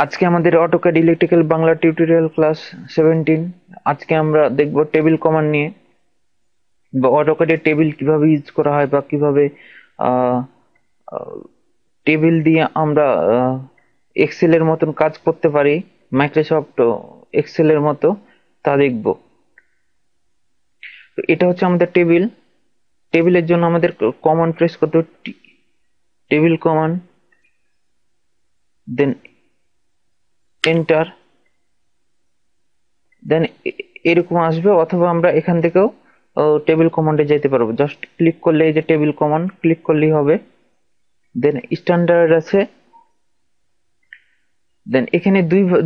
আজকে আমাদের AutoCAD electrical Bangla tutorial class 17। আজকে আমরা দেখব টেবিল কমান্ড নিয়ে, বা অটোক্যাডে টেবিল কিভাবে ইউজ করা হয়, বা কিভাবে টেবিল দিয়ে আমরা এক্সেল এর মতন কাজ করতে পারি, মাইক্রোসফট এক্সেল এর মতো, তা দেখব। তো এটা হচ্ছে আমাদের টেবিল। টেবিলের জন্য আমাদের কমান্ড প্রেস করতে হবে, টেবিল কমান্ড, দেন এন্টার, দেন এরকম আসবে। অথবা আমরা এখান থেকেও টেবিল কমান্ডে যেতে পারবো। জাস্ট ক্লিক করলে, এই যে টেবিল কমান্ড ক্লিক করলেই হবে। দেন স্ট্যান্ডার্ড আছে। দেন এখানে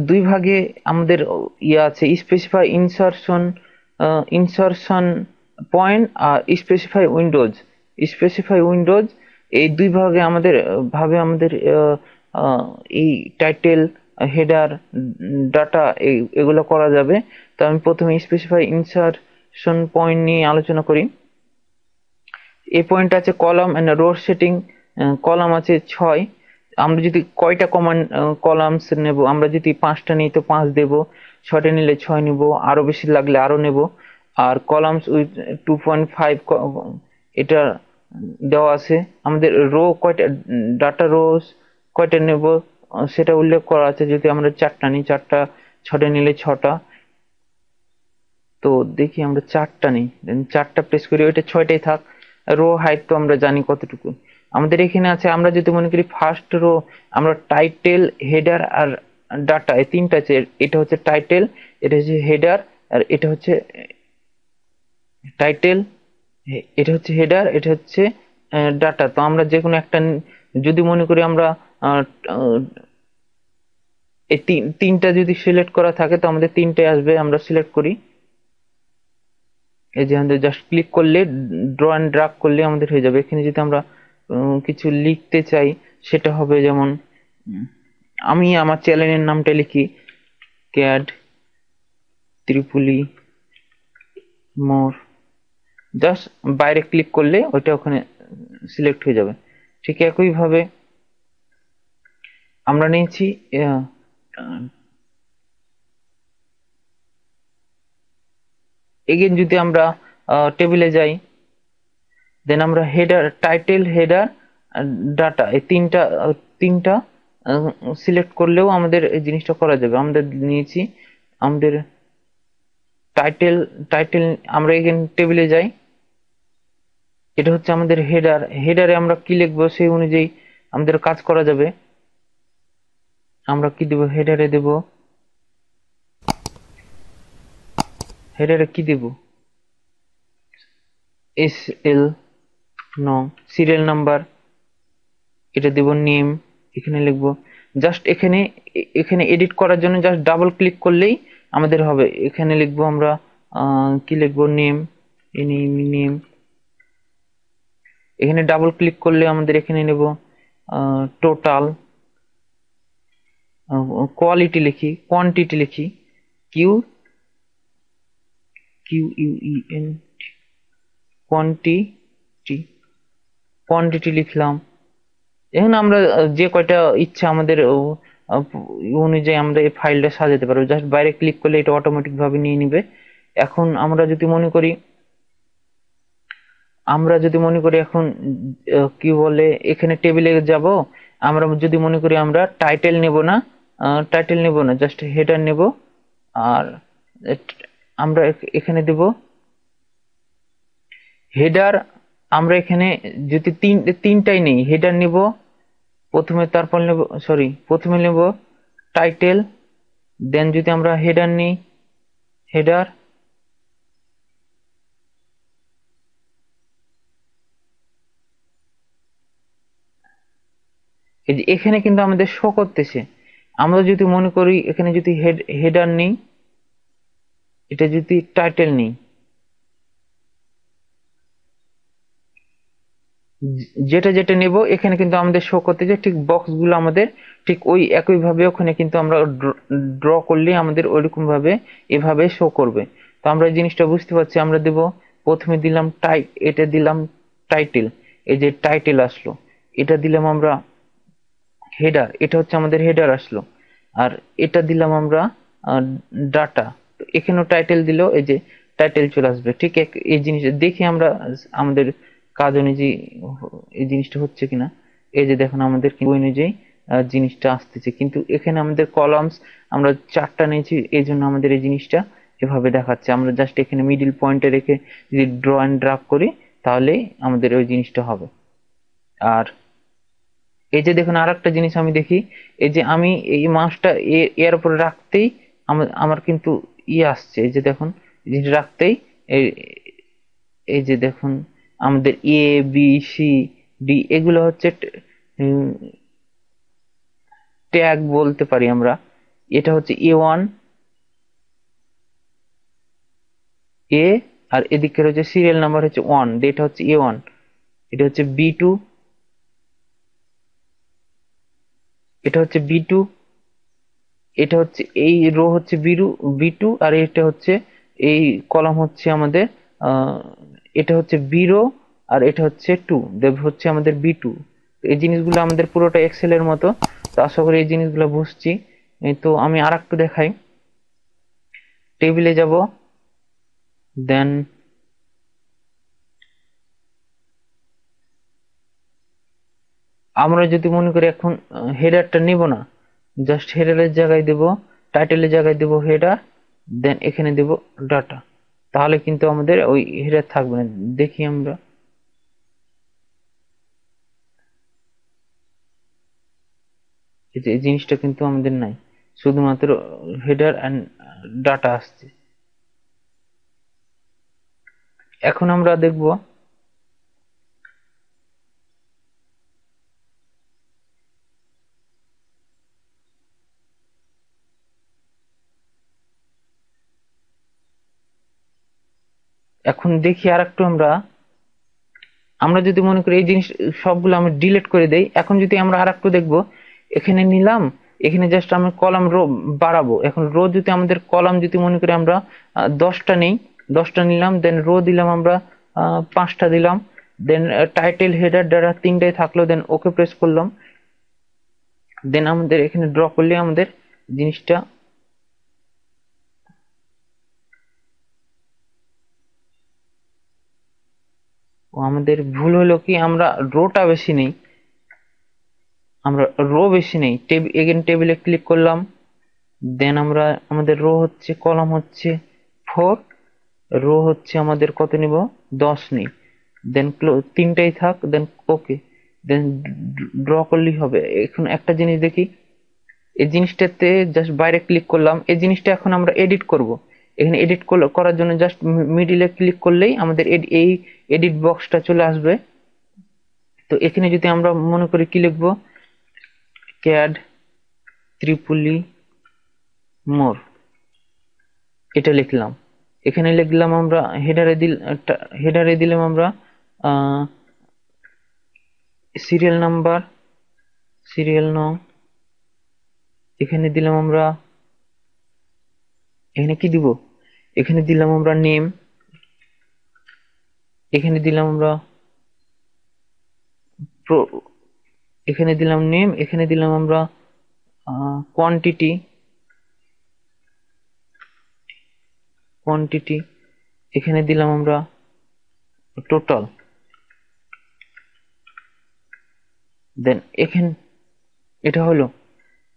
দুই ভাগে আমাদের ইয়ে আছে, স্পেসিফাই ইনসারশন পয়েন্ট আর স্পেসিফাই উইন্ডোজ। স্পেসিফাই উইন্ডোজ, এই দুই ভাগে আমাদের এই টাইটেল, হেডার, ডাটা এগুলো করা যাবে। তো আমি প্রথমে স্পেসিফাই ইনসারশন পয়েন্ট নিয়ে আলোচনা করি। এই পয়েন্ট আছে column and row setting. Column আছে 6। আমরা যদি কয়টা কলামস নেব, আমরা যদি 5টা নিই তো 5 দেব, 6টা নিলে 6 নেব, আরো বেশি লাগলে আরো নেব। আর কলামস উইথ 2.5 এটা দেওয়া আছে। আমাদের রো কয়টা, ডাটা রোজ কয়টা নেব সেটা উল্লেখ করা আছে। যদি আমরা 4টা নিই 4টা, 6টা নিলে 6টা। তো দেখি আমরা 4টা নিই, দেন 4টা প্রেস করি, ওইটা 6টাই থাক। রো হাইট তো আমরা জানি কতটুকু। আমাদের এখানে আছে, আমরা যদি মনে করি ফার্স্ট রো, আমরা টাইটেল, হেডার আর ডাটা, এই তিনটা আছে। এটা হচ্ছে টাইটেল, এটা হচ্ছে হেডার, আর এটা হচ্ছে টাইটেল, এটা হচ্ছে হেডার, এটা হচ্ছে ডাটা। তো আমরা যে কোনো একটা যদি মনে করি আমরা আহ, আহ, এই তিনটা যদি সিলেক্ট করা থাকে তো আমাদের তিনটে আসবে, আমরা সিলেক্ট করি। এই যে আমাদের জাস্ট ক্লিক করলে, ড্র অ্যান্ড ড্রাগ করলে আমাদের হয়ে যাবে। এখানে যদি আমরা কিছু লিখতে চাই, সেটা হবে যেমন আমি আমার চ্যানেলের নামটা লিখি, ক্যাড ত্রিপুলি মোর। জাস্ট বাইরে ক্লিক করলে ওইটা ওখানে সিলেক্ট হয়ে যাবে। ঠিক একইভাবে আমরা নিয়েছি এগেন, যদি আমরা টেবিলে যাই, দেন আমরা হেডার, টাইটেল, হেডার, ডাটা, এই তিনটা সিলেক্ট করলেও আমাদের এই জিনিসটা করা যাবে। আমাদের নিয়েছি আমাদের টাইটেল। টাইটেল আমরা এখানে টেবিলে যাই, এটা হচ্ছে আমাদের হেডার। হেডারে আমরা কি লিখবো সেই অনুযায়ী আমাদের কাজ করা যাবে। আমরা কি দেব, হেডারে দেব, হেডারে কি দেব, এস এল নং, সিরিয়াল নাম্বার, এটা দেব, নেম এখানে লিখবো। জাস্ট এখানে এডিট করার জন্য জাস্ট ডাবল ক্লিক করলেই আমাদের হবে। এখানে লিখবো আমরা কি লিখবো, নেম, নেম। এখানে ডাবল ক্লিক করলে আমাদের এখানে নেব টোটাল। কোয়ালিটি লিখি, কোয়ান্টিটি লিখি, Q Q U E N, quantity, quantity লিখলাম। এখন আমরা যে কয়টা ইচ্ছা আমাদের অনুযায়ী আমরা এই ফাইলটা সাজাতে পারবো। জাস্ট বাইরে ক্লিক করলে এটা অটোমেটিক ভাবে নিয়ে নিবে। এখন আমরা যদি মনে করি এখন কি বলে, এখানে টেবিলে যাব। আমরা যদি মনে করি আমরা টাইটেল নেব না, জাস্ট হেডার নেব। আর আমরা এখানে দেব হেডার। আমরা এখানে যদি তিনটাই নেই, হেডার নেব প্রথমে, তারপর নেব, সরি, প্রথমে নেব টাইটেল, দেন যদি আমরা হেডার নিই, হেডার, এই যে এখানে কিন্তু আমাদের শো করতেছে। আমরা যদি মনে করি এখানে যদি হেডার নেই, এটা যদি টাইটেল নেই, যেটা যেটা নেব এখানে কিন্তু আমাদের শো করতেছে। ঠিক বক্স গুলো আমাদের ঠিক ওই একই ভাবে ওখানে কিন্তু আমরা ড্র করলে আমাদের ওইরকম ভাবে এভাবে শো করবে। তো আমরা এই জিনিসটা বুঝতে পারছি। আমরা দেব, প্রথমে দিলাম এটা দিলাম টাইটেল, এই যে টাইটেল আসলো। এটা দিলাম আমরা হেডার, এটা হচ্ছে আমাদের হেডার আসলো। আর এটা দিলাম আমরা ডাটা, এখানেও টাইটেল দিলেও এই যে টাইটেল চলে আসবে। ঠিক এই জিনিসটা দেখি আমরা আমাদের কাজ অনুযায়ী এই জিনিসটা হচ্ছে কিনা। এই যে দেখুন আমাদের ওই অনুযায়ী জিনিসটা আসতেছে, কিন্তু এখানে আমাদের কলামস আমরা 4টা নিয়েছি, এই জন্য আমাদের এই জিনিসটা এভাবে দেখাচ্ছে। আমরা জাস্ট এখানে মিডিল পয়েন্টে রেখে যদি ড্র অ্যান্ড ড্রাগ করি তাহলেই আমাদের ওই জিনিসটা হবে। আর এই যে দেখুন আর একটা জিনিস আমি দেখি, এই যে আমি এই মাউসটা এর উপরে রাখতেই আমার কিন্তু আসছে। এই যে দেখুন জিনিস রাখতেই এই এই যে দেখুন আমাদের এ বি সি ডি এগুলো হচ্ছে ট্যাগ বলতে পারি আমরা। এটা হচ্ছে A1 এ, আর এদিকের হচ্ছে সিরিয়াল নাম্বার হচ্ছে 1, এটা হচ্ছে A1, এটা হচ্ছে B2, এটা হচ্ছে B2, এটা হচ্ছে এই রো হচ্ছে B2, আর এটা হচ্ছে এই কলাম হচ্ছে আমাদের আহ, এটা হচ্ছে বি রো, আর এটা হচ্ছে 2, দেব হচ্ছে আমাদের B2। এই জিনিসগুলো আমাদের পুরোটা এক্সেল এর মতো। তো আশা করি এই জিনিসগুলো বুঝছি। তো আমি আর একটু দেখাই। টেবিলে যাব, দেন আমরা যদি মনে করি এখন হেডারটা নিব না, জাস্ট হেডারের জায়গায় দেব, টাইটেলের জায়গায় দেব হেডার, দেন এখানে দেব ডাটা, তাহলে কিন্তু আমাদের ওই হেডার থাকবে না। দেখি আমরা, এই যে এই জিনিসটা কিন্তু আমাদের নাই, শুধুমাত্র হেডার অ্যান্ড ডাটা আসছে। এখন আমরা দেখব এখন দেখি আর একটু আমরা আমরা যদি মনে করি এই জিনিস সবগুলো আমি ডিলিট করে দেই, এখন যদি আমরা আর একটু দেখবো, এখানে নিলাম, এখানে জাস্ট আমি কলাম রো বাড়াবো। এখন রো যদি আমাদের কলাম যদি মনে করি আমরা 10টা নেই, 10টা নিলাম, দেন রো দিলাম আমরা 5টা দিলাম, দেন টাইটেল হেডার দ্বারা 3টাই থাকলো, দেন ওকে প্রেস করলাম, দেন আমাদের এখানে ড্র করলে আমাদের জিনিসটা আমাদের ভুল হলো কি আমরা রোটা বেশি নেই, আমরা রো বেশি নেই। এগেন টেবিলে ক্লিক করলাম, দেন আমরা আমাদের রো হচ্ছে কলাম হচ্ছে 4, রো হচ্ছে আমাদের কত নিব 10 নেই, দেন 3টাই থাক, দেন ওকে, দেন ড্র করলেই হবে। এখন একটা জিনিস দেখি, এই জিনিসটাতে জাস্ট বাইরে ক্লিক করলাম, এই জিনিসটা এখন আমরা এডিট করব। এখানে এডিট করার জন্য জাস্ট মিডিলে ক্লিক করলেই আমাদের এই এডিট বক্সটা চলে আসবে। তো এখানে যদি আমরা মনে করি কি লিখবো, ক্যাড ত্রিপুলি মোর, এটা লিখলাম। এখানে লিখলাম আমরা হেডারে দিলাম আমরা সিরিয়াল নাম্বার, সিরিয়াল নং, এখানে দিলাম আমরা, এখানে কি দিব, এখানে দিলাম আমরা নেম, এখানে দিলাম আমরা এখানে দিলাম নেম, এখানে দিলাম আমরা কোয়ান্টিটি, কোয়ান্টিটি, এখানে দিলাম আমরা টোটাল, দেন এখানে এটা হলো।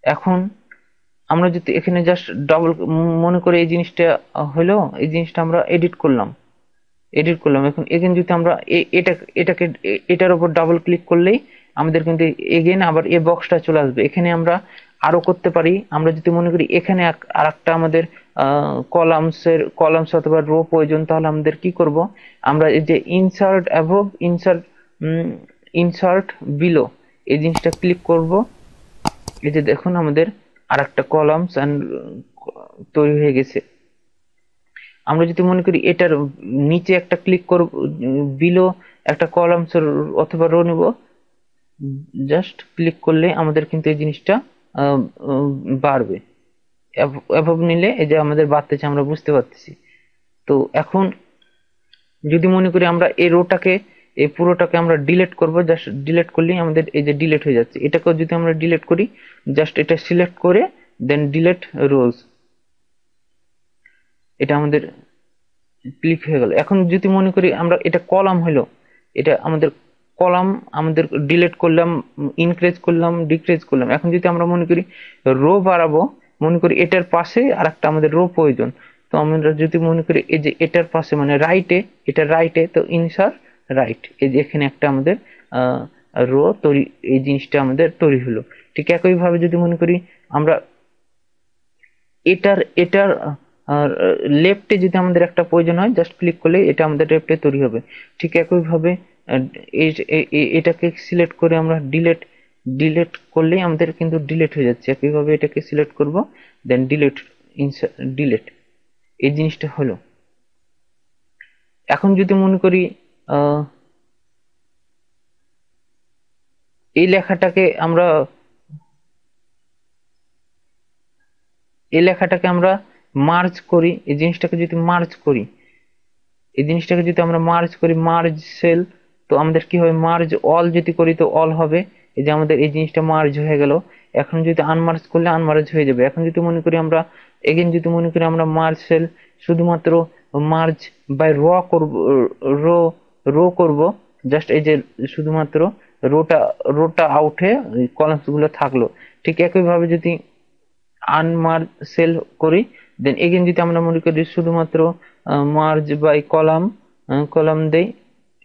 এখন আমরা যদি এখানে জাস্ট ডাবল মনে করে এই জিনিসটা হলো, এই জিনিসটা আমরা এডিট করলাম। এখন এখানে যদি আমরা এটাকে এটার উপর ডাবল ক্লিক করলেই আমাদের কিন্তু এগেন আবার এই বক্সটা চলে আসবে। এখানে আমরা আরো করতে পারি, আমরা যদি মনে করি এখানে আর একটা আমাদের কলামস অথবা রো প্রয়োজন, তাহলে আমাদের কি করব, আমরা এই যে ইনসার্ট অ্যাবভ, ইনসার্ট বিলো, এই জিনিসটা ক্লিক করব। এই যে দেখুন আমাদের আর একটা কলামস তৈরি হয়ে গেছে। আমরা যদি মনে করি এটার নিচে একটা ক্লিক করব, বিলো একটা কলামস অথবা রো নিব, জাস্ট ক্লিক করলে আমাদের কিন্তু এই জিনিসটা বাড়বে। অ্যাবভ নিলে এই যে আমাদের বাড়তেছে, আমরা বুঝতে পারতেছি। তো এখন যদি মনে করি আমরা এই রোটাকে, এই পুরোটাকে আমরা ডিলিট করব, জাস্ট ডিলিট করলেই আমাদের এই যে ডিলিট হয়ে যাচ্ছে। এটাকেও যদি আমরা ডিলিট করি, জাস্ট এটা সিলেক্ট করে দেন ডিলেট রোজ, এটা আমাদের ক্লিক হয়ে গেল। এখন যদি মনে করি আমরা এটা কলাম হলো, এটা আমাদের কলাম আমাদের ডিলিট করলাম, ইনক্রিজ করলাম, ডিক্রিজ করলাম। এখন যদি আমরা মনে করি রো বাড়াবো, মনে করি এটার পাশে আর একটা আমাদের রো প্রয়োজন, তো আমরা যদি মনে করি এই যে এটার পাশে মানে রাইটে, এটা রাইটে, তো ইনসার রাইট, এই যে এখানে একটা আমাদের রো তৈরি, এই জিনিসটা আমাদের তৈরি হলো। ঠিক একইভাবে যদি মনে করি আমরা এটার এটার লেফটে যদি আমাদের একটা প্রয়োজন হয়, জাস্ট ক্লিক করলে এটা আমাদের লেফটে তৈরি হবে। ঠিক একইভাবে এটাকে সিলেক্ট করে আমরা ডিলেট ডিলেট করলেই আমাদের কিন্তু ডিলেট হয়ে যাচ্ছে। একইভাবে এটাকে সিলেক্ট করব, দেন ডিলেট, ডিলেট, এই জিনিসটা হলো। এখন যদি মনে করি এই লেখাটাকে আমরা মার্জ করি, এই জিনিসটাকে যদি মার্জ করি, এই জিনিসটাকে যদি আমরা মার্জ করি, মার্জ সেল, তো আমাদের কি হবে, মার্জ অল যদি করি তো অল হবে। এই যে আমাদের এই জিনিসটা মার্জ হয়ে গেল। এখন যদি আনমার্জ করলে আনমার্জ হয়ে যাবে। এখন যদি মনে করি আমরা এগেন যদি মনে করি আমরা মার্জ সেল শুধুমাত্র মার্জ বাই করব, রো রো করব, জাস্ট এই যে শুধুমাত্র রোটা রোটা আউটে কলামস গুলো থাকলো। ঠিক একইভাবে যদি আনমার্জ সেল করি, দেন এগেন যদি আমরা মনে করি শুধুমাত্র মার্জ বাই কলাম, কলাম দেই,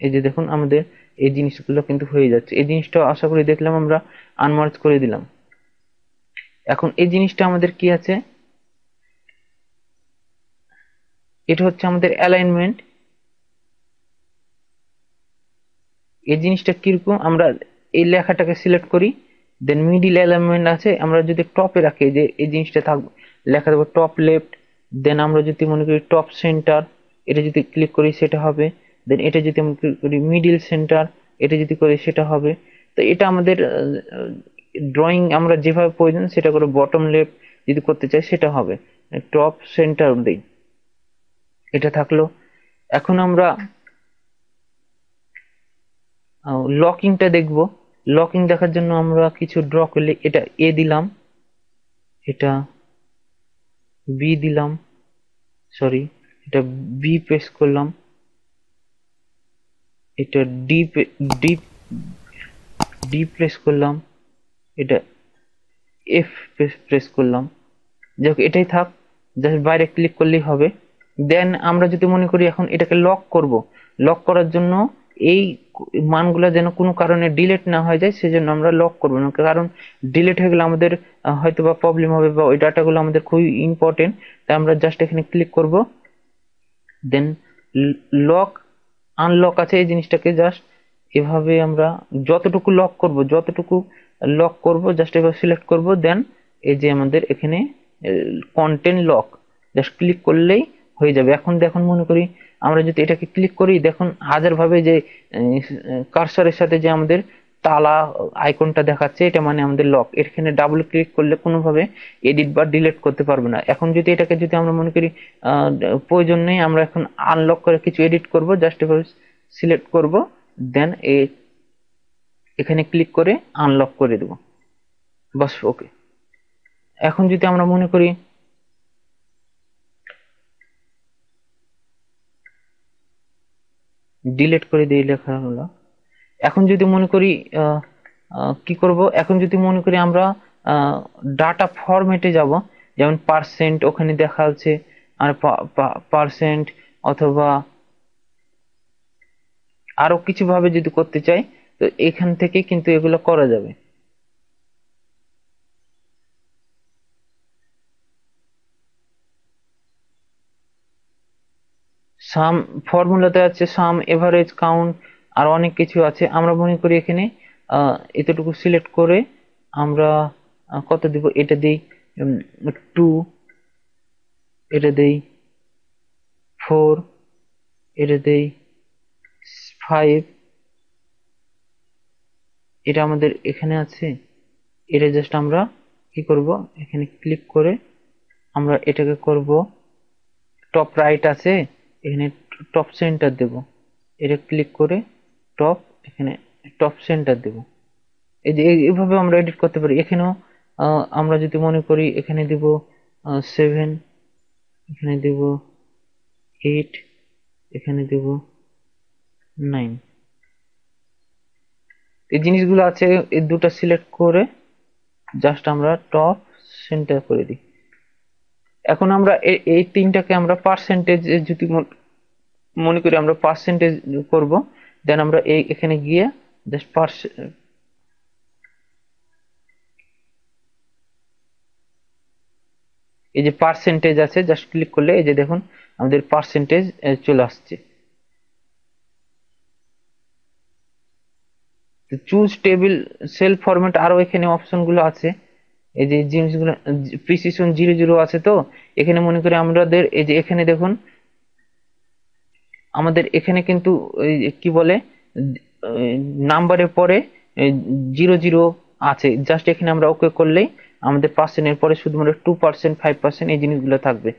এই যে দেখুন আমাদের এই জিনিসগুলো কিন্তু হয়ে যাচ্ছে। এই জিনিসটা আশা করি দেখলাম আমরা আনমার্জ করে দিলাম। এখন এই জিনিসটা আমাদের কি আছে, এটা হচ্ছে আমাদের অ্যালাইনমেন্ট। এই জিনিসটা কিরকম, আমরা এই লেখাটাকে সিলেক্ট করি, দেন মিডিল অ্যালাইনমেন্ট আছে, আমরা যদি টপে রাখি যে এই জিনিসটা থাকবে, লেখা দেবো টপ লেফট, দেন আমরা যদি মনে করি টপ সেন্টার, এটা যদি ক্লিক করি সেটা হবে। দেন এটা যদি আমরা ক্লিক করি মিডিল সেন্টার, এটা যদি করি সেটা হবে। তো এটা আমাদের ড্রয়িং আমরা যেভাবে প্রয়োজন সেটা করে, বটম লেফট যদি করতে চাই সেটা হবে, টপ সেন্টার দিই, এটা থাকলো। এখন আমরা লকিংটা দেখব। লকিং দেখার জন্য আমরা কিছু ড্র করলে, এটা এ দিলাম, এটা বি দিলাম, সরি এটা বি প্রেস করলাম, এটা ডি ডি ডি প্রেস করলাম, এটা এফ প্রেস করলাম। যাই হোক এটাই থাক, জাস্ট বাইরে ক্লিক করলেই হবে। দেন আমরা যদি মনে করি এখন এটাকে লক করব, লক করার জন্য এই মানগুলো যেন কোনো কারণে ডিলিট না হয়ে যায়, সেজন্য আমরা লক করব না, কারণ ডিলিট হয়ে গেলে আমাদের হয়তো বা প্রবলেম হবে, বা ওই ডাটাগুলো আমাদের খুবই ইম্পর্টেন্ট। তাই আমরা জাস্ট এখানে ক্লিক করব, দেন লক আনলক আছে, এই জিনিসটাকে জাস্ট এভাবে আমরা যতটুকু লক করব জাস্ট এভাবে সিলেক্ট করব, দেন এই যে আমাদের এখানে কন্টেন্ট লক, জাস্ট ক্লিক করলেই হয়ে যাবে। এখন দেখুন মনে করি আমরা যদি এটাকে ক্লিক করি, দেখুন হাজার ভাবে যে কার্সারের সাথে যে আমাদের তালা আইকনটা দেখাচ্ছে, এটা মানে আমাদের লক। এখানে ডাবল ক্লিক করলে কোনোভাবে এডিট বা ডিলিট করতে পারবে না। এখন যদি এটাকে যদি আমরা মনে করি প্রয়োজন নেই, আমরা এখন আনলক করে কিছু এডিট করব, জাস্ট এভাবে সিলেক্ট করব, দেন এখানে ক্লিক করে আনলক করে দেব, বাস ওকে। এখন যদি আমরা মনে করি ডিলিট করে দিই লেখাগুলো, এখন যদি মনে করি কি করব, এখন যদি মনে করি আমরা ডাটা ফরম্যাটে যাব, যেমন পার্সেন্ট ওখানে দেখা আছে, আর পার্সেন্ট, অথবা আরো কিছু ভাবে যদি করতে চাই, তো এখান থেকে কিন্তু এগুলো করা যাবে। সাম ফর্মুলাতে আছে, সাম, এভারেজ, কাউন্ট, আর অনেক কিছু আছে। আমরা মনে করি এখানে এতটুকু সিলেক্ট করে আমরা কত দিব, এটা দেই 2, এটা দেই 4, এটা দেই 5, এটা আমাদের এখানে আছে। এটা জাস্ট আমরা কি করব, এখানে ক্লিক করে আমরা এটাকে করব টপ রাইট আছে, এখানে টপ সেন্টার দেব, এটা ক্লিক করে টপ, এখানে টপ সেন্টার দেব। এই যে এইভাবে আমরা এডিট করতে পারি। এখানেও আমরা যদি মনে করি এখানে দিব 7, এখানে দিব 8, এখানে দিব 9, এই জিনিসগুলো আছে, এই দুটো সিলেক্ট করে জাস্ট আমরা টপ সেন্টার করে দিই। এখন আমরা এই তিনটাকে আমরা পার্সেন্টেজ যদি মনে করি আমরা পার্সেন্টেজ করব, দেন আমরা এখানে গিয়ে জাস্ট এই যে পার্সেন্টেজ আছে, জাস্ট ক্লিক করলে এই যে দেখুন আমাদের পার্সেন্টেজ চলে আসছে। চুজ টেবিল সেল ফরম্যাট, আরো এখানে অপশন গুলো আছে, এই যে জিনিসগুলো প্রিসিশন 00 আছে। তো এখানে মনে করি আমাদের এই যে এখানে দেখুন আমাদের এখানে কিন্তু কি বলে নাম্বারের পরে 00 আছে, জাস্ট এখানে আমরা ওকে করলেই আমাদের পার্সেন্টের পরে শুধুমাত্র 2%, 5% এই জিনিসগুলো থাকবে।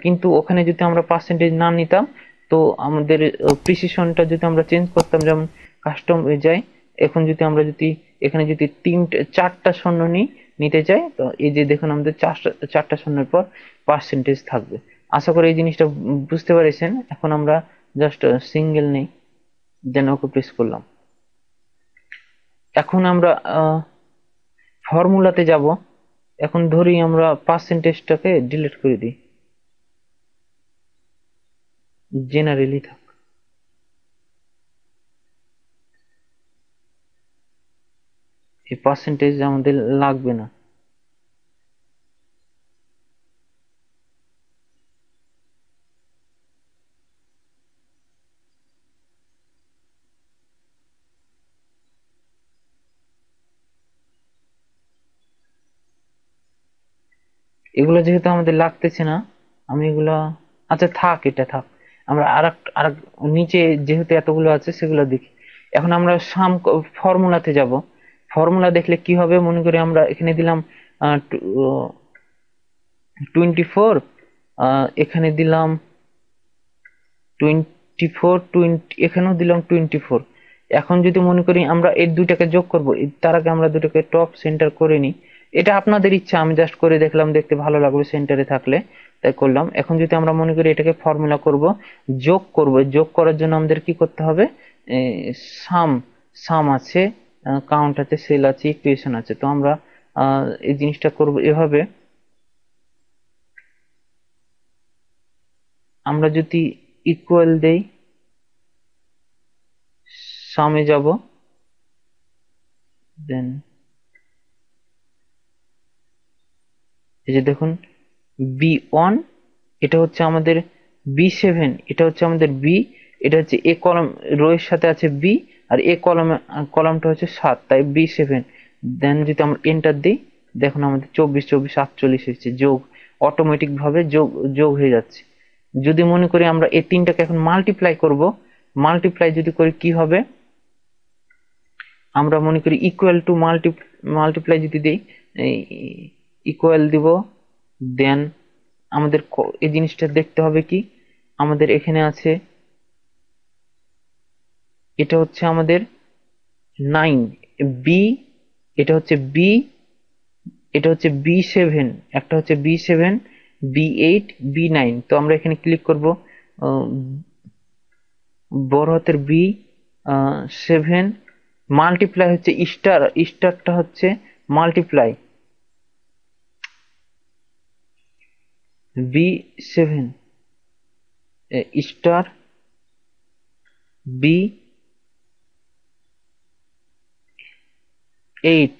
কিন্তু ওখানে যদি আমরা পার্সেন্টেজ না নিতাম, তো আমাদের প্রিসিশনটা যদি আমরা চেঞ্জ করতাম, যেমন কাস্টম যাই, এখন যদি আমরা এখানে যদি 4টা শূন্য নিতে চাই, তো এই যে দেখুন আমাদের 4টা শূন্যের পর পার্সেন্টেজ থাকবে। আশা করি এই জিনিসটা বুঝতে পেরেছেন। এখন আমরা জাস্ট সিঙ্গেল নেই, দেন ওকে প্রেস করলাম। এখন আমরা ফর্মুলাতে যাব। এখন ধরি আমরা পার্সেন্টেজটাকে ডিলিট করে দিই, জেনারেলি থাক। এই পার্সেন্টেজ আমাদের লাগবে না। এগুলো যেহেতু আমাদের লাগতেছে না, আমি এগুলা, আচ্ছা থাক, এটা থাক। আমরা আর নিচে যেহেতু এতগুলো আছে সেগুলো দেখি। এখন আমরা ফর্মুলাতে যাব। ফর্মুলা দেখলে কি হবে, মনে করি আমরা এখানে দিলাম 24, এখানে দিলাম 20, এখানেও দিলাম 24। এখন যদি মনে করি আমরা এই দুইটাকে যোগ করব, তার আগে আমরা দুটোকে টপ সেন্টার করে নিই। এটা আপনাদের ইচ্ছা, আমি জাস্ট করে দেখলাম, দেখতে ভালো লাগবে সেন্টারে থাকলে, তাই করলাম। এখন যদি আমরা মনে করি এটাকে ফর্মুলা করব, যোগ করার জন্য আমাদের কি করতে হবে, সাম সাম আছে, কাউন্ট আছে, সেল আছে, ইকুয়েশন আছে। তো আমরা এই জিনিসটা করব এভাবে। আমরা যদি ইকুয়াল দেই, সামে যাব, দেন এই যে দেখুন B1, এটা হচ্ছে আমাদের B7, এটা হচ্ছে আমাদের বি, এটা হচ্ছে এ কলাম, রো এর সাথে আছে বি, আর এ কলামটা হচ্ছে 7, তাই B7। দেন যদি আমরা এন্টার দিই, দেখুন আমাদের 24, 24, 48 হচ্ছে যোগ, অটোমেটিক ভাবে যোগ হয়ে যাচ্ছে। যদি মনে করি আমরা এই তিনটাকে এখন মাল্টিপ্লাই করব, মাল্টিপ্লাই যদি করি কি হবে, আমরা মনে করি ইকুয়াল টু মাল্টিপ্লাই যদি দিই, ইকুয়াল দিব, দেন আমাদের এই জিনিসটা দেখতে হবে কি, আমাদের এখানে আছে, এটা হচ্ছে আমাদের 9 বি, এটা হচ্ছে বি, এটা হচ্ছে B7, একটা হচ্ছে B7, B8, B9। তো আমরা এখানে ক্লিক করব, বড় হাতের B7, মাল্টিপ্লাই হচ্ছে স্টারটা হচ্ছে multiply, B7 star B8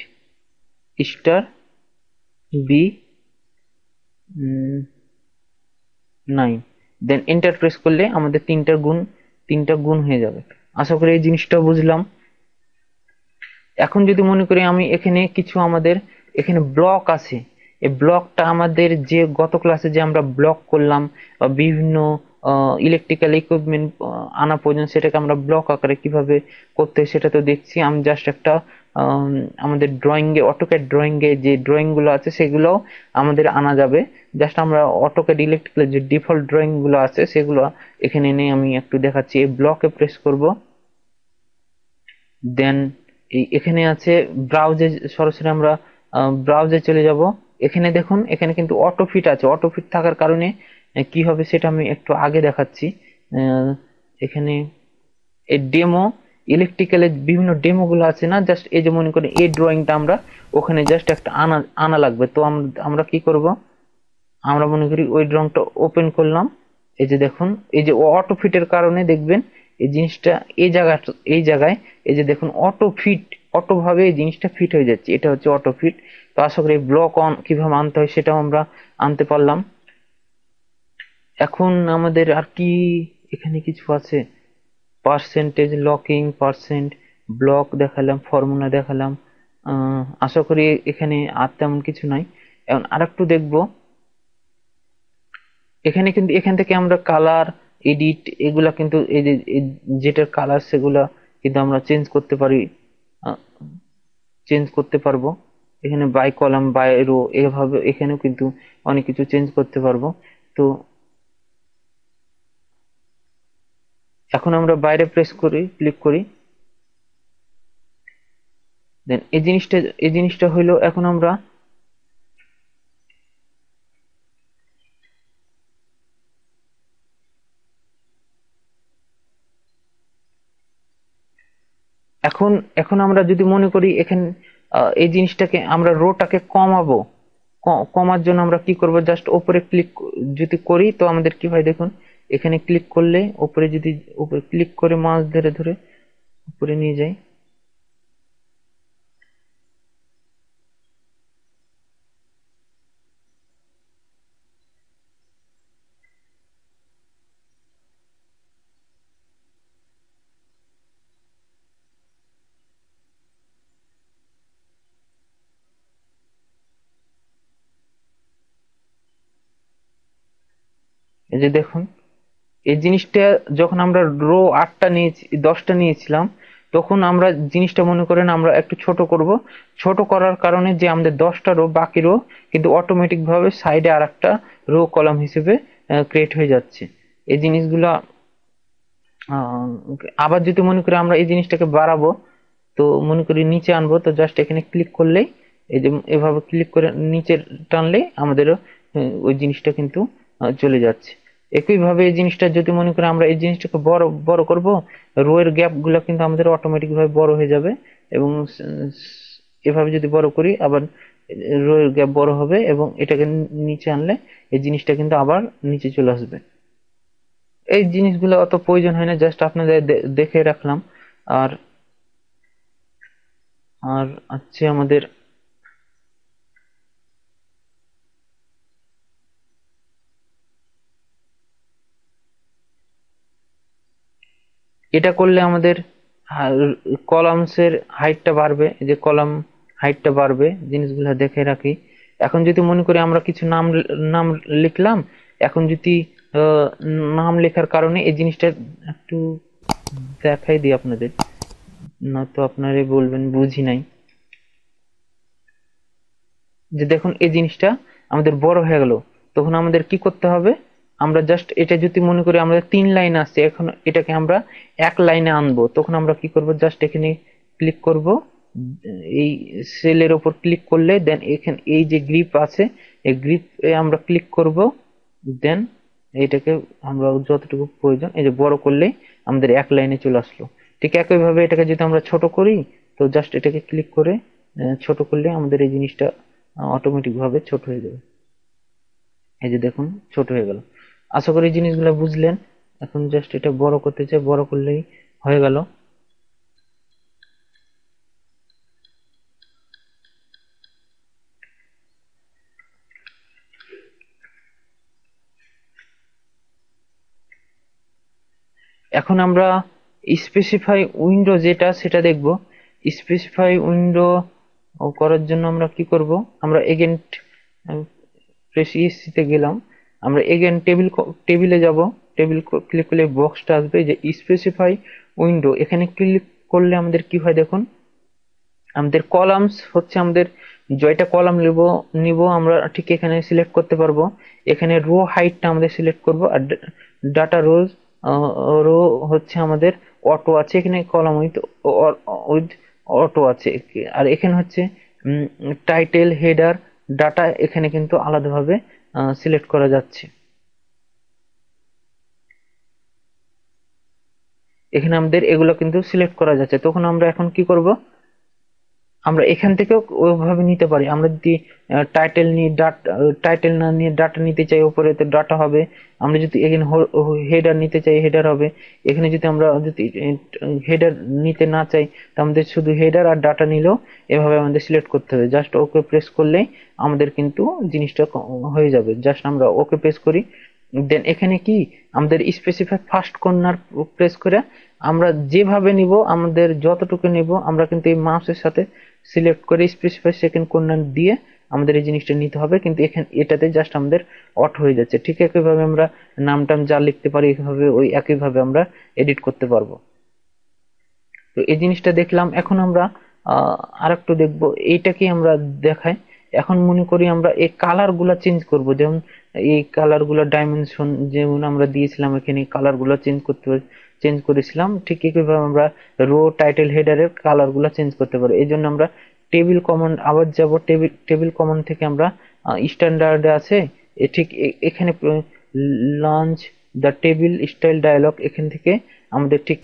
star B9, then enter press করলে আমাদের তিনটা গুণ হয়ে যাবে। আশা করি এই জিনিসটা বুঝলাম। এখন যদি মনে করি আমি এখানে কিছু আমাদের এখানে ব্লক আছে, এই ব্লকটা আমাদের যে গত ক্লাসে যে আমরা ব্লক করলাম বা বিভিন্ন ইলেকট্রিক্যাল ইকুইপমেন্ট আনা প্রয়োজন, সেটাকে আমরা ব্লক আকারে কিভাবে করতে হয় সেটা তো দেখছি। আমি জাস্ট একটা আমাদের ড্রয়িং এ, অটোক্যাড ড্রয়িং এ যে ড্রয়িং গুলো আছে সেগুলো আমাদের আনা যাবে। জাস্ট আমরা অটোক্যাড ইলেকট্রিক্যাল যে ডিফল্ট ড্রয়িং গুলো আছে সেগুলো এখানে এনে আমি একটু দেখাচ্ছি। এই ব্লকে প্রেস করব, দেন এখানে আছে ব্রাউজে সরাসরি আমরা ব্রাউজে চলে যাব। এখানে দেখুন, এখানে কিন্তু অটো ফিট আছে। অটো ফিট থাকার কারণে কি হবে সেটা আমি একটু আগে দেখাচ্ছি। এখানে এই ডেমো, ইলেকট্রিক্যালের বিভিন্ন ডেমো গুলো আছে না, জাস্ট এই যে মনে করেন এই ড্রয়িংটা আমরা ওখানে জাস্ট একটা আনা আনা লাগবে। তো আমরা কি করব, আমরা মনে করি ওই ড্রয়িংটা ওপেন করলাম। এই যে দেখুন, এই যে অটো ফিটের কারণে দেখবেন এই জিনিসটা এই জায়গায় এই যে দেখুন অটো ফিট, অটো ভাবে এই জিনিসটা ফিট হয়ে যাচ্ছে। এটা হচ্ছে অটো ফিট। তো আশা করি ব্লক অন কিভাবে আনতে হয় সেটাও আমরা আনতে পারলাম। এখন আমাদের আর কি এখানে কিছু আছে, পার্সেন্টেজ লকিং, পার্সেন্ট ব্লক দেখালাম, ফর্মুলা দেখালাম। আশা করি এখানে আর তেমন কিছু নাই। এখন আরেকটু দেখবো, এখানে কিন্তু এখান থেকে আমরা কালার, এডিট এগুলা কিন্তু এই যে যেটার কালার সেগুলা কিন্তু আমরা চেঞ্জ করতে পারবো। এখানে বাই কলাম, বাই রো, এভাবে এখানেও কিন্তু অনেক কিছু চেঞ্জ করতে পারবো। তো এখন আমরা বাইরে ক্লিক করি, দেন এই জিনিসটা হইলো। এখন আমরা এখন এখন আমরা যদি মনে করি এখানে এই জিনিসটাকে আমরা রোটাকে কমাবো, কমার জন্য আমরা কি করব, জাস্ট উপরে ক্লিক যদি করি তো আমাদের কি হয় দেখুন, এখানে ক্লিক করলে উপরে, যদি উপরে ক্লিক করে মাউস ধরে ধরে উপরে নিয়ে যাই, এই যে দেখুন এই জিনিসটা যখন আমরা রো 8টা নিয়েছি, 10টা নিয়েছিলাম, তখন আমরা জিনিসটা মনে করেন আমরা একটু ছোট করব। ছোট করার কারণে যে আমাদের 10টা রো, বাকি রো কিন্তু অটোমেটিক ভাবে সাইডে আর একটা রো কলাম হিসেবে ক্রিয়েট হয়ে যাচ্ছে। এই জিনিসগুলো আহ, আবার যদি মনে করি আমরা এই জিনিসটাকে বাড়াবো, তো মনে করি নিচে আনবো, তো জাস্ট এখানে ক্লিক করলেই এই যে এভাবে ক্লিক করে নিচে টানলেই আমাদের ওই জিনিসটা কিন্তু চলে যাচ্ছে। একইভাবে এই জিনিসটা যদি মনে করি আমরা এই জিনিসটাকে বড় বড় করব, রো এর গ্যাপ গুলো কিন্তু আমাদের অটোমেটিক ভাবে বড় হয়ে যাবে। এবং এভাবে যদি বড় করি আবার রো এর গ্যাপ বড় হবে, এবং এটাকে নিচে আনলে এই জিনিসটা কিন্তু আবার নিচে চলে আসবে। এই জিনিসগুলো অত প্রয়োজন হয় না, জাস্ট আপনাদের দেখে রাখলাম। আর আর আছে আমাদের, এটা করলে আমাদের কলামসের হাইটটা বাড়বে। এই যে কলাম হাইটটা বাড়বে, জিনিসগুলো দেখে রাখি। এখন যদি মনে করি আমরা কিছু নাম লিখলাম, এখন যদি আহ, নাম লেখার কারণে এই জিনিসটা একটু দেখাই দিই আপনাদের, না তো আপনারা বলবেন বুঝি নাই। যে দেখুন এই জিনিসটা আমাদের বড় হয়ে গেল। তখন আমাদের কি করতে হবে, আমরা জাস্ট এটা যদি মনে করি আমাদের 3 লাইন আছে, এখন এটাকে আমরা 1 লাইনে আনবো। তখন আমরা কি করব, জাস্ট এখানে ক্লিক করব, এই সেলের ওপর ক্লিক করলে দেন এখানে এই যে গ্রিপ আছে, এই গ্রিপে আমরা ক্লিক করব। দেন এইটাকে আমরা যতটুকু প্রয়োজন এই যে বড় করলেই আমাদের 1 লাইনে চলে আসলো। ঠিক একইভাবে এটাকে যদি আমরা ছোট করি, তো জাস্ট এটাকে ক্লিক করে ছোট করলে আমাদের এই জিনিসটা অটোমেটিক ভাবে ছোট হয়ে যাবে। এই যে দেখুন ছোট হয়ে গেল। আশা করি জিনিসগুলো বুঝলেন। এখন জাস্ট এটা বড় করতে চাই, বড় করলেই হয়ে গেল। এখন আমরা স্পেসিফাই উইন্ডো যেটা সেটা দেখব। স্পেসিফাই উইন্ডো করার জন্য আমরা কি করব, আমরা এগেন্ট প্রেস ইএসসি তে গেলাম, আমরা এগেন টেবিলে যাব। টেবিল ক্লিক করলে বক্সটা আসবে যে স্পেসিফাই উইন্ডো। এখানে ক্লিক করলে আমাদের কি হয় দেখুন, আমাদের কলামস হচ্ছে আমাদের জয়টা কলাম নিব আমরা ঠিক এখানে সিলেক্ট করতে পারবো। এখানে রো হাইটটা আমাদের সিলেক্ট করব। আর ডাটা রো হচ্ছে আমাদের অটো আছে, এখানে কলাম উইথ অটো আছে। আর এখানে হচ্ছে টাইটেল, হেডার, ডাটা এখানে কিন্তু আলাদাভাবে সিলেক্ট করা যাচ্ছে। এখানে আমাদের এগুলো কিন্তু সিলেক্ট করা যাচ্ছে। তখন আমরা এখন কি করব, আমরা এখান থেকেও ওইভাবে নিতে পারি। আমরা যদি টাইটেল নিয়ে ডাটা, টাইটেল না নিয়ে ডাটা নিতে চাই, উপরে তো ডাটা হবে। আমরা যদি এখানে হেডার নিতে চাই, হেডার হবে। এখানে যদি আমরা যদি হেডার নিতে না চাই, তো আমাদের শুধু হেডার আর ডাটা নিলেও এভাবে আমাদের সিলেক্ট করতে হবে। জাস্ট ওকে প্রেস করলেই আমাদের কিন্তু জিনিসটা হয়ে যাবে। জাস্ট আমরা ওকে প্রেস করি, দেন এখানে কি আমাদের স্পেসিফাই ফার্স্ট কর্নার প্রেস করে আমরা যেভাবে নিব, আমাদের যতটুকু নিব আমরা কিন্তু এই মাউসের সাথে সিলেক্ট করে স্পেসিফাই সেকেন্ড কর্নার দিয়ে আমাদের এই জিনিসটা নিতে হবে। কিন্তু এখানে এটাতে জাস্ট আমাদের অট হয়ে যাচ্ছে। ঠিক একইভাবে আমরা নাম টাম যা লিখতে পারি এইভাবে, ওই একইভাবে আমরা এডিট করতে পারবো। তো এই জিনিসটা দেখলাম। এখন আমরা আরেকটু দেখবো, এইটাকে আমরা দেখাই। এখন মনে করি আমরা এই কালার গুলা চেঞ্জ করব। যেমন এই কালার গুলা ডাইমেনশন যেমন আমরা দিয়েছিলাম, এখানে কালার গুলা চেঞ্জ করেছিলাম। ঠিক একইভাবে আমরা রো, টাইটেল, হেডারের কালার গুলা চেঞ্জ করতে পারি। এই জন্য আমরা টেবিল কমান্ড আবার যাব। টেবিল কমান্ড থেকে আমরা স্ট্যান্ডার্ডে আছে ঠিক এখানে launch the table style dialog, এখান থেকে আমাদের ঠিক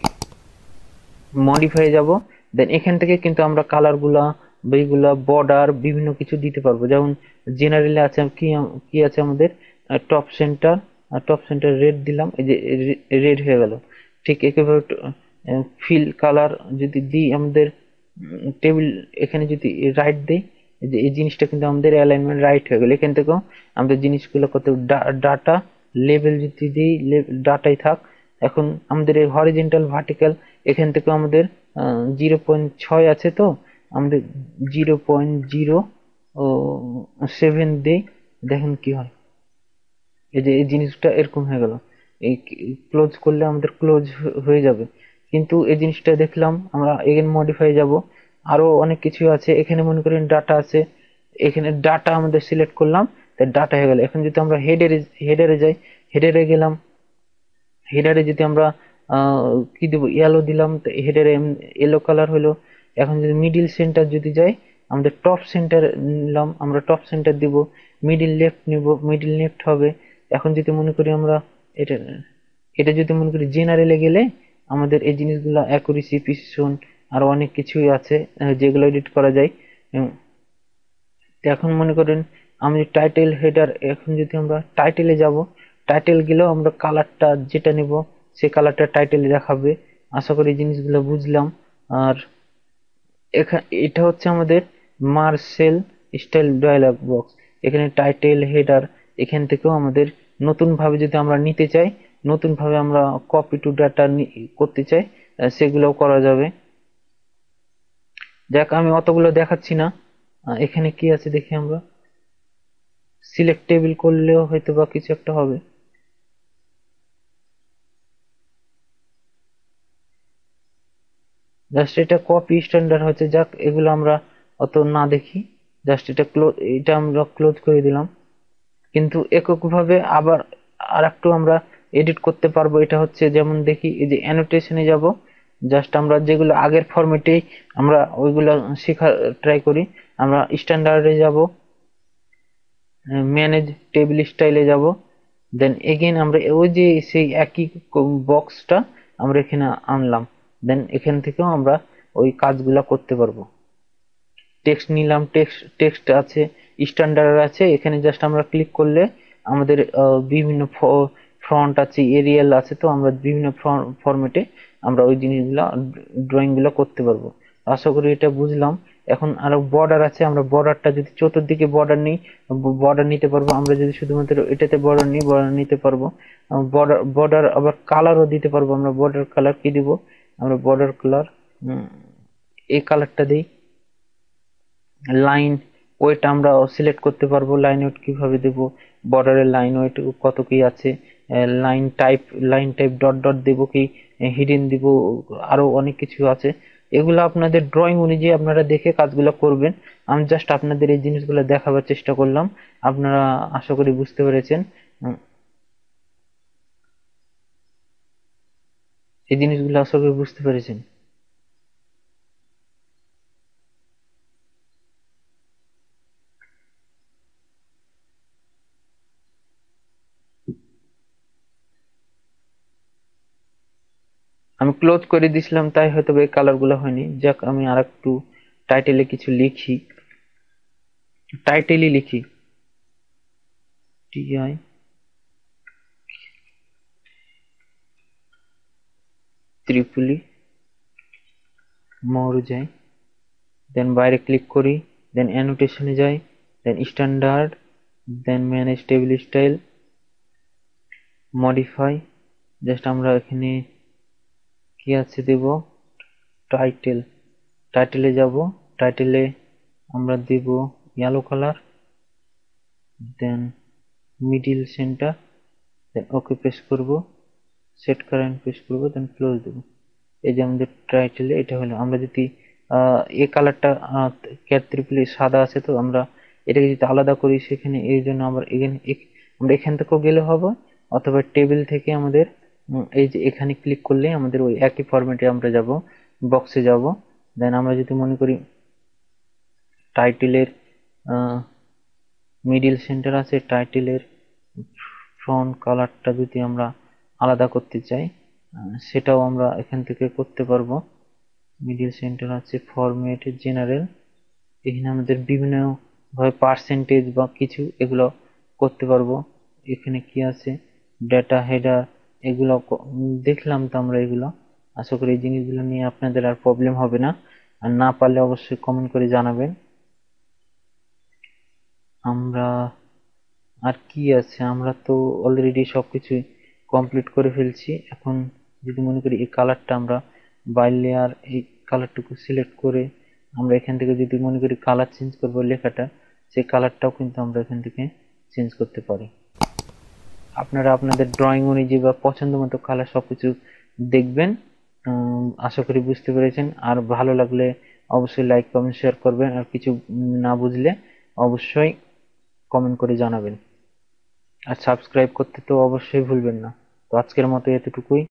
মডিফাই যাব। দেন এখান থেকে কিন্তু আমরা কালার গুলা, এইগুলা বর্ডার বিভিন্ন কিছু দিতে পারবো। যেমন জেনারেলি আছে কি কি আছে আমাদের top centre, top centre red দিলাম, এই যে রেড হয়ে গেল। ঠিক একইভাবে ফিল কালার যদি দিই আমাদের টেবিল, এখানে যদি রাইট দিই, যে এই জিনিসটা কিন্তু আমাদের অ্যালাইনমেন্ট রাইট হয়ে গেল। এখান থেকেও আমাদের জিনিসগুলো কত ডাটা লেভেল যদি দিই, ডাটাই থাক। এখন আমাদের এই হরিজেন্টাল ভার্টিক্যাল, এখান থেকে আমাদের 0.6 আছে, তো আমাদের 0.07 দিই, দেখেন কি হয়। এই যে এই জিনিসটা এরকম হয়ে গেল। এই ক্লোজ করলে আমাদের ক্লোজ হয়ে যাবে। কিন্তু এই জিনিসটা দেখলাম, আমরা এগেন মডিফাই যাব। আরো অনেক কিছু আছে। এখানে মনে করেন ডাটা আছে, এখানে ডাটা আমাদের সিলেক্ট করলাম, তাই ডাটা হয়ে গেল। এখন যদি আমরা হেডারে যাই, হেডারে গেলাম, হেডারে যদি আমরা কি দেবো, ইয়েলো দিলাম, তো হেডারে ইয়েলো কালার হলো। এখন যদি মিডিল সেন্টার যদি যাই, আমাদের টপ সেন্টার নিলাম, আমরা টপ সেন্টার দিব। মিডিল লেফট নিব, মিডিল লেফট হবে। এখন যদি মনে করি আমরা এটা এটা যদি মনে করি জেনারেলে গেলে আমাদের এই জিনিসগুলো অ্যাকুরেসি, প্রিসিশন আরো অনেক কিছুই আছে যেগুলো এডিট করা যায়। তো এখন মনে করেন আমি টাইটেল, হেডার, এখন যদি আমরা টাইটেলে যাব, টাইটেল গেলেও আমরা কালারটা যেটা নিব সে কালারটা টাইটেলে দেখাবে। আশা করি জিনিসগুলো বুঝলাম। আর এটা হচ্ছে আমাদের মার্সেল স্টাইল ডায়ালগ বক্স। এখানে টাইটেল, হেডার, এখান থেকেও আমাদের নতুন ভাবে যদি আমরা নিতে চাই, নতুন ভাবে আমরা কপি টু ডাটা করতে চাই, সেগুলোও করা যাবে। যাক, আমি অতগুলো দেখাচ্ছি না। এখানে কি আছে দেখি আমরা, সিলেক্ট টেবিল করলেও হয়তো বা কিছু একটা হবে। জাস্ট এটা কপি স্ট্যান্ডার্ড হচ্ছে। যাক, এগুলো আমরা অত না দেখি। জাস্ট এটা আমরা ক্লোজ করে দিলাম। কিন্তু এককভাবে আবার আর একটু আমরা এডিট করতে পারবো। এটা হচ্ছে যেমন দেখি, এই যে অ্যানোটেশনে যাব, জাস্ট আমরা যেগুলো আগের ফরম্যাটেই আমরা ওইগুলো শেখা ট্রাই করি। আমরা স্ট্যান্ডার্ডে যাব, ম্যানেজ টেবিল স্টাইলে যাব, দেন এগেন আমরা ওই যে সেই একই বক্সটা আমরা এখানে আনলাম। দেন এখান থেকেও আমরা ওই কাজগুলা করতে পারবো। টেক্সট নিলাম, টেক্সট আছে, স্ট্যান্ডার্ড আছে। এখানে জাস্ট আমরা ক্লিক করলে আমাদের বিভিন্ন ফন্ট আছে, এরিয়াল আছে, তো আমরা বিভিন্ন ফরম্যাটে আমরা ওই জিনিসগুলা, ড্রয়িং গুলা করতে পারবো। আশা করি এটা বুঝলাম। এখন আরো বর্ডার আছে, আমরা বর্ডারটা যদি চতুর্দিকে বর্ডার নিই, বর্ডার নিতে পারবো। আমরা যদি শুধুমাত্র এটাতে বর্ডার নিই, বর্ডার নিতে পারবো। বর্ডার আবার কালারও দিতে পারবো। আমরা বর্ডার কালার কি দিব, আমরা বর্ডার কালার এই কালারটা দিই। লাইন ওয়েট আমরা সিলেক্ট করতে পারবো, লাইন ওয়েট কিভাবে দেব, বর্ডারের লাইন ওয়েট কত কি আছে, লাইন টাইপ ডট ডট দেব কি হিডেন দিব, আরো অনেক কিছু আছে। এগুলো আপনাদের ড্রয়িং অনুযায়ী আপনারা দেখে কাজগুলো করবেন। আমি জাস্ট আপনাদের এই জিনিসগুলো দেখাবার চেষ্টা করলাম। আপনারা আশা করি বুঝতে পেরেছেন। এই জিনিসগুলো আশা করি বুঝতে পেরেছেন। আমি ক্লোজ করে দিছিলাম, তাই হয়তো এই কালারগুলো হয়নি। যাক, আমি আর একটু টাইটেলে কিছু লিখি, টাইটেলই লিখি, টিআই ত্রিপুলি মোর যাই, দেন বাইরে ক্লিক করি, দেন অ্যানোটেশনে যাই, then standard, then manage table style, modify, just আমরা এখানে কি আছে দেব, টাইটেল, টাইটেলে যাব, টাইটেলে আমরা দেব ইয়েলো কালার, দেন মিডিল সেন্টার, দেন ওকে প্রেস করব, সেট কারেন্ট প্রেস করব, দেন ক্লোজ দেব। এই যে আমাদের টাইটেলে এটা হলো। আমরা যদি এই কালারটা ক্যাট ত্রিপলি সাদা আছে, তো আমরা এটাকে যদি আলাদা করি সেখানে, এই জন্য আমরা এখানে আমরা এখান থেকেও গেলে হবে, অথবা টেবিল থেকে আমাদের এই যে এখানে ক্লিক করলে আমাদের ওই একই ফরম্যাটে আমরা যাব, বক্সে যাব। দেন আমরা যদি মনে করি টাইটেলের মিডিল সেন্টার আছে, টাইটেলের ফ্রন্ট কালারটা যদি আমরা আলাদা করতে চাই, সেটাও আমরা এখান থেকে করতে পারবো। মিডিল সেন্টার আছে, ফরম্যাট, জেনারেল, এখানে আমাদের বিভিন্ন ভাবে পার্সেন্টেজ বা কিছু এগুলো করতে পারবো। এখানে কি আছে, ডেটা হেডার, এগুলো দেখলাম তো আমরা এগুলো। আশা করি এই জিনিসগুলো নিয়ে আপনাদের আর প্রবলেম হবে না, আর না পারলে অবশ্যই কমেন্ট করে জানাবেন। আমরা আর কি আছে, আমরা তো অলরেডি সবকিছু কমপ্লিট করে ফেলছি। এখন যদি মনে করি এই কালারটা আমরা বাইর লেয়ার, এই কালারটুকু সিলেক্ট করে আমরা এখান থেকে যদি মনে করি কালার চেঞ্জ করবো লেখাটা, সেই কালারটাও কিন্তু আমরা এখান থেকে চেঞ্জ করতে পারি। আপনারা আপনাদের ড্রয়িং অনুযায়ী বা পছন্দ মতো কালার সবকিছু দেখবেন। আশা করি বুঝতে পেরেছেন। আর ভালো লাগলে অবশ্যই লাইক, কমেন্ট, শেয়ার করবেন। আর কিছু না বুঝলে অবশ্যই কমেন্ট করে জানাবেন। আর সাবস্ক্রাইব করতে তো অবশ্যই ভুলবেন না। তো আজকের মতো এতটুকুই।